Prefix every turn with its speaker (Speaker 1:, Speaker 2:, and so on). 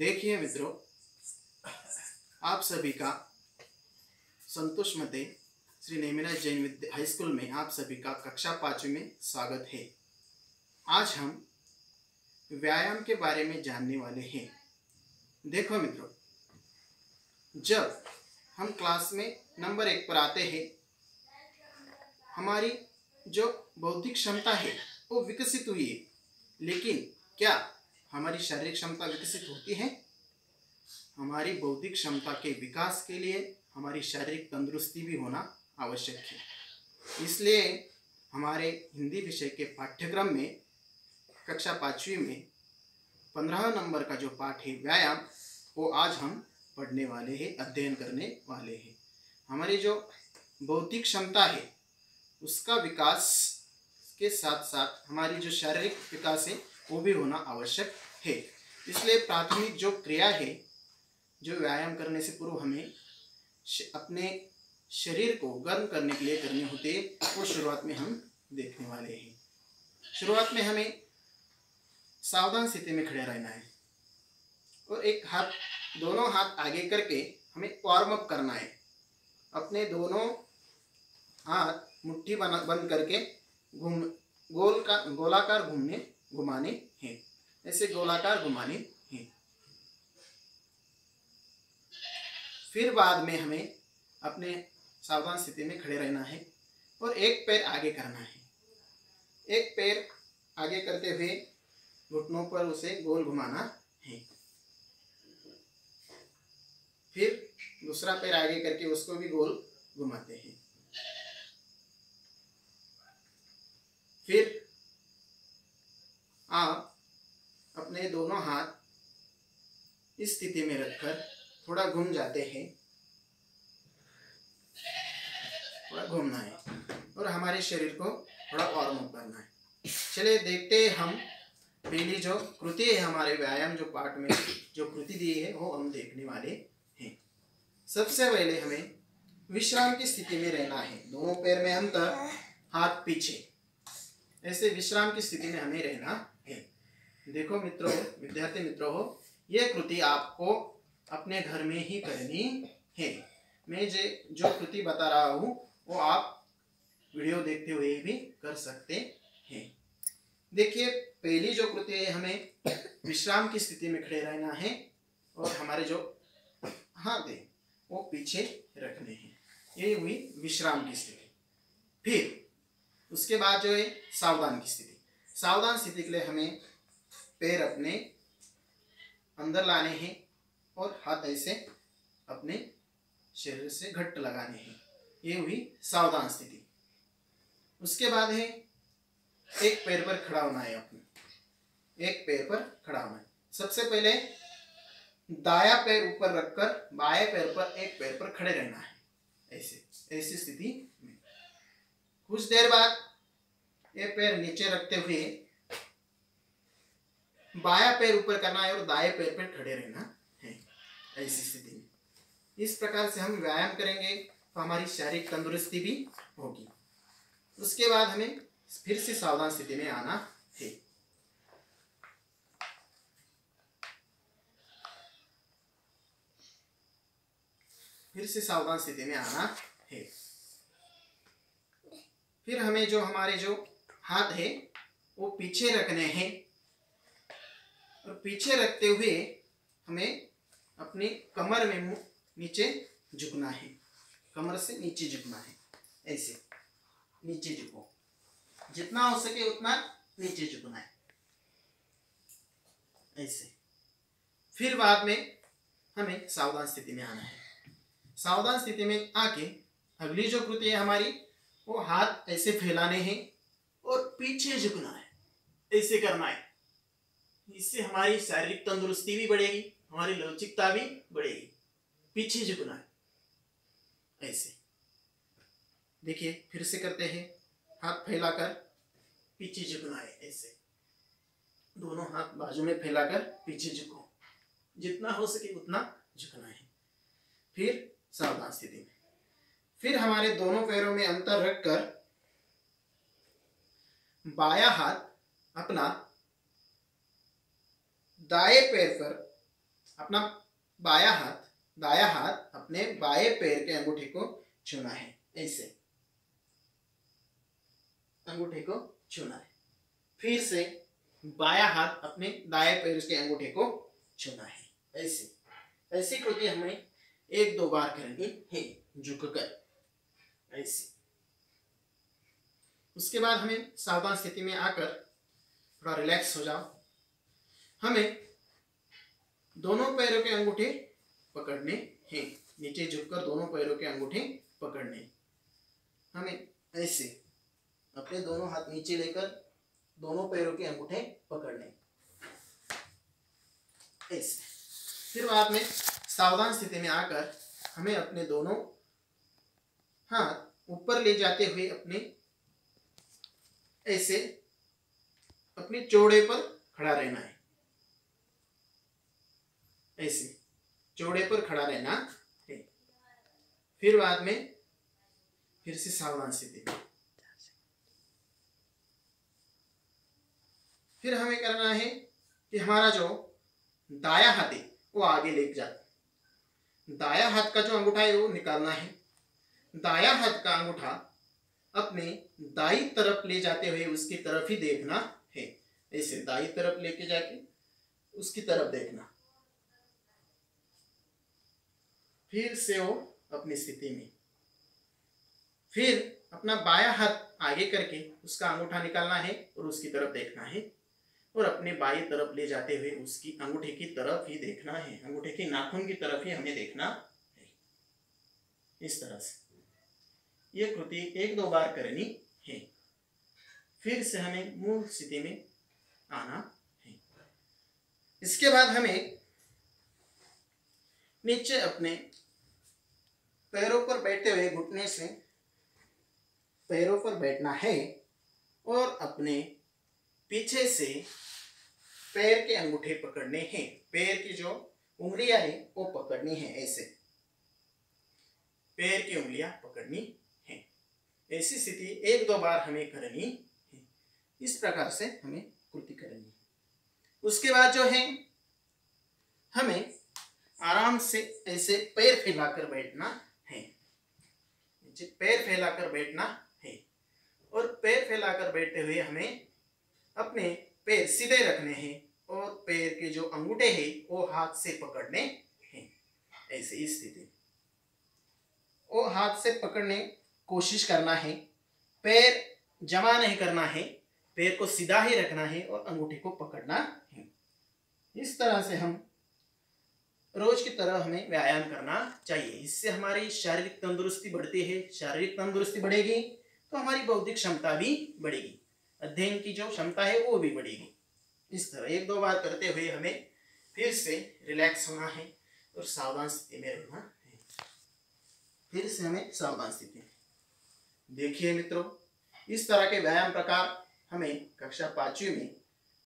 Speaker 1: देखिए मित्रों, आप सभी का संतोष मते श्री नेमिनाथ जैन विद्या हाई स्कूल में आप सभी का कक्षा 5वीं में स्वागत है। आज हम व्यायाम के बारे में जानने वाले हैं। देखो मित्रों, जब हम क्लास में नंबर 1 पर आते हैं, हमारी जो बौद्धिक क्षमता है वो विकसित हुई है, लेकिन क्या हमारी शारीरिक क्षमता विकसित होती है? हमारी बौद्धिक क्षमता के विकास के लिए हमारी शारीरिक तंदुरुस्ती भी होना आवश्यक है। इसलिए हमारे हिंदी विषय के पाठ्यक्रम में कक्षा 5वीं में 15 नंबर का जो पाठ है व्यायाम, वो आज हम पढ़ने वाले हैं, अध्ययन करने वाले हैं। हमारी जो बौद्धिक क्षमता है उसका विकास के साथ साथ हमारी जो शारीरिक विकास है वो भी होना आवश्यक है। इसलिए प्राथमिक जो क्रिया है जो व्यायाम करने से पूर्व हमें अपने शरीर को गर्म करने के लिए करनी होती है, वो शुरुआत में हम देखने वाले हैं। शुरुआत में हमें सावधान स्थिति में खड़े रहना है और दोनों हाथ आगे करके हमें वार्म अप करना है। अपने दोनों हाथ मुट्ठी बंद करके गोलाकार घुमाने हैं, ऐसे गोलाकार घुमाने हैं। फिर बाद में हमें अपने सावधान स्थिति में खड़े रहना है और एक पैर आगे करना है। एक पैर आगे करते हुए घुटनों पर उसे गोल घुमाना है। फिर दूसरा पैर आगे करके उसको भी गोल घुमाते हैं। फिर आप अपने दोनों हाथ इस स्थिति में रखकर थोड़ा घूम जाते हैं, थोड़ा घूमना है और हमारे शरीर को थोड़ा वार्म अप करना है। चलिए देखते हैं, हम पहली जो कृति है हमारे व्यायाम जो पाठ में जो कृति दी है वो हम देखने वाले हैं। सबसे पहले हमें विश्राम की स्थिति में रहना है। दोनों पैर में अंतर, हाथ पीछे, ऐसे विश्राम की स्थिति में हमें रहना है। देखो मित्रों, विद्यार्थी मित्रों, ये कृति आपको अपने घर में ही करनी है। मैं जो कृति बता रहा हूँ वो आप वीडियो देखते हुए भी कर सकते हैं। देखिए, पहली जो कृति है, हमें विश्राम की स्थिति में खड़े रहना है और हमारे जो हाथ है वो पीछे रखने हैं। ये हुई विश्राम की स्थिति। फिर उसके बाद जो है सावधान की स्थिति। सावधान स्थिति के लिए हमें पैर अपने अंदर लाने हैं और हाथ ऐसे अपने शरीर से घट्ट लगाने हैं। ये हुई सावधान स्थिति। उसके बाद है एक पैर पर खड़ा होना है। अपने एक पैर पर खड़ा होना है। सबसे पहले दाया पैर ऊपर रखकर बाएं पैर पर एक पैर पर खड़े रहना है, ऐसी स्थिति में। कुछ देर बाद ये पैर नीचे रखते हुए बायां पैर ऊपर करना है और दाएं पैर पर खड़े रहना है, ऐसी स्थिति में। इस प्रकार से हम व्यायाम करेंगे तो हमारी शारीरिक तंदुरुस्ती भी होगी। उसके बाद हमें फिर से सावधान स्थिति में आना है। फिर से सावधान स्थिति में आना है। फिर हमें जो हमारे जो हाथ है वो पीछे रखने हैं और पीछे रखते हुए हमें अपनी कमर में नीचे झुकना है। कमर से नीचे झुकना है, ऐसे नीचे झुको, जितना हो सके उतना नीचे झुकना है, ऐसे। फिर बाद में हमें सावधान स्थिति में आना है। सावधान स्थिति में आके अगली जो कृति है हमारी, वो हाथ ऐसे फैलाने हैं और पीछे झुकना है, ऐसे करना है। इससे हमारी शारीरिक तंदुरुस्ती भी बढ़ेगी, हमारी लवचिकता भी बढ़ेगी। पीछे झुकना है, ऐसे। देखिए, फिर से करते हैं। हाथ फैलाकर पीछे झुकना है, ऐसे। दोनों हाथ बाजू में फैलाकर पीछे झुको, जितना हो सके उतना झुकना है। फिर सावधान स्थिति में। फिर हमारे दोनों पैरों में अंतर रखकर बायां हाथ अपना दाएं पैर पर अपना दाया हाथ अपने बाएं पैर के अंगूठे को छूना है, ऐसे अंगूठे को छूना है। फिर से बाया हाथ अपने दाएं पैर के अंगूठे को छूना है, ऐसे। ऐसी कृति हमें 1-2 बार करनी है, झुककर ऐसे। उसके बाद हमें सावधान स्थिति में आकर थोड़ा रिलैक्स हो जाओ। हमें दोनों पैरों के अंगूठे पकड़ने हैं, नीचे झुककर दोनों पैरों के अंगूठे पकड़ने। हमें ऐसे अपने दोनों हाथ नीचे लेकर दोनों पैरों के अंगूठे पकड़ने, ऐसे। फिर बाद में सावधान स्थिति में आकर हमें अपने दोनों हाथ ऊपर ले जाते हुए अपने ऐसे अपने चौड़े पर खड़ा रहना है, ऐसे चौड़े पर खड़ा रहना है। फिर बाद में फिर से सावधान स्थिति में फिर हमें करना है कि हमारा जो दाया हाथ है वो आगे लेके जाए। दाया हाथ का जो अंगूठा है वो निकालना है। दाया हाथ का अंगूठा अपने दाई तरफ ले जाते हुए उसकी तरफ ही देखना है, ऐसे दाई तरफ लेके जाके उसकी तरफ देखना। फिर से वो अपनी स्थिति में, फिर अपना बाया हाथ आगे करके उसका अंगूठा निकालना है और उसकी तरफ देखना है और अपने बाई तरफ ले जाते हुए उसकी अंगूठे की तरफ ही देखना है, अंगूठे के नाखून की तरफ ही हमें देखना है, इस तरह से। ये कृति 1-2 बार करनी है। फिर से हमें मूल स्थिति में आना है। इसके बाद हमें नीचे अपने पैरों पर बैठते हुए घुटने से पैरों पर बैठना है और अपने पीछे से पैर के अंगूठे पकड़ने हैं। पैर की जो उंगलियां हैं वो पकड़नी है, ऐसे पैर की उंगलियां पकड़नी है। ऐसी स्थिति 1-2 बार हमें करनी है। इस प्रकार से हमें कृति करनी है। उसके बाद जो है हमें आराम से ऐसे पैर फैलाकर बैठना है, पैर फैलाकर बैठना है और पैर फैलाकर बैठते हुए हमें अपने पैर सीधे रखने हैं और पैर के जो अंगूठे हैं वो हाथ से पकड़ने हैं, ऐसे इस स्थिति। वो हाथ से पकड़ने कोशिश करना है, पैर जमा नहीं करना है, पैर को सीधा ही रखना है और अंगूठे को पकड़ना है। इस तरह से हम रोज की तरह हमें व्यायाम करना चाहिए। इससे हमारी शारीरिक तंदुरुस्ती बढ़ती है। शारीरिक तंदुरुस्ती बढ़ेगी तो हमारी बौद्धिक क्षमता भी बढ़ेगी, अध्ययन की जो क्षमता है वो भी बढ़ेगी। इस तरह 1-2 बार करते हुए हमें फिर से रिलैक्स होना है और सावधान स्थिति में रहना है। फिर से हमें सावधान स्थिति में देखिए मित्रों, इस तरह के व्यायाम प्रकार हमें कक्षा 5वीं में